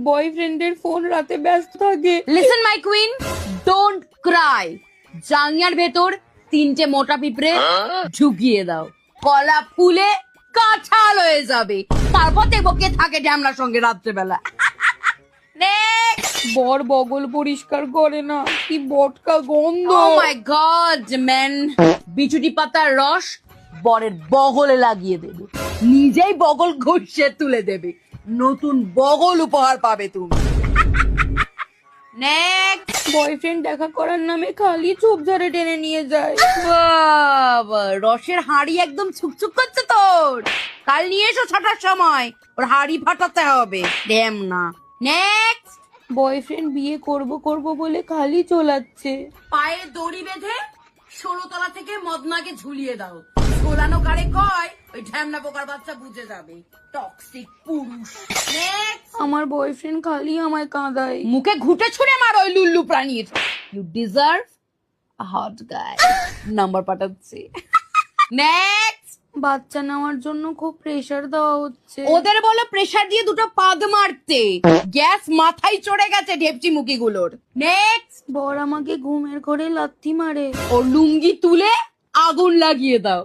বয়ফ্রেন্ডের ফোন রাতে ব্যস্ত থাকে। Listen my queen, don't cry. জাঙ্গিয়ার ভেতর 3টে মোটা পিঁপড়ে ঢুকিয়ে দাও, কলা ফুলে কাঁঠাল হয়ে যাবে। তারপর দেখবো কে থাকে ড্যামলার সঙ্গে রাত্রেবেলা। বর বগল পরিষ্কার করে না, কি বটকা গন্ধ। ও মাই গড ম্যান, বিচুটি পাতার রস বরের বগলে লাগিয়ে দেবে, নিজেই বগল ঘষে তুলে দেবে, নতুন বগল উপহার পাবে তুমি। নেক্সট। বয়ফ্রেন্ড দেখা করার নামে খালি ঝোপঝাড়ে টেনে নিয়ে যায়। বাবা, রসের হাঁড়ি একদম ছুকছুক করছে তোর। কাল নিয়ে এসো 6টার সময়, ওর হাঁড়ি ফাটাতে হবে। ড্যাম না। নেক্সট। বয়ফ্রেন্ড বিয়ে করব করব বলে খালি চলাচ্ছে। পায়ে দড়ি বেঁধে 16তলা থেকে মদনাকে ঝুলিয়ে দাও, ঝোলানো কারে কয় ওই ঢ্যামনা পোকার বাচ্চা বুঝে যাবে। টক্সিক পুরুষ। নেক্সট। আমার বয়ফ্রেন্ড খালি আমায় কাঁদায়। মুখে ঘুটে ছুঁড়ে মার ওই লুল্লু প্রাণীর। You deserve a hot guy. Number পাঠাচ্ছি। নেক্সট। বাচ্চা নেওয়ার জন্য খুব প্রেসার দেওয়া হচ্ছে। ওদের বলো প্রেসার দিয়ে দুটো পাদ মারতে, গ্যাস মাথায় চড়ে গেছে ঢেপচি মুখিগুলোর। নেক্সট। বর আমাকে ঘুমের ঘরে লাথি মারে। ও লুঙ্গি তুলে আগুন লাগিয়ে দাও।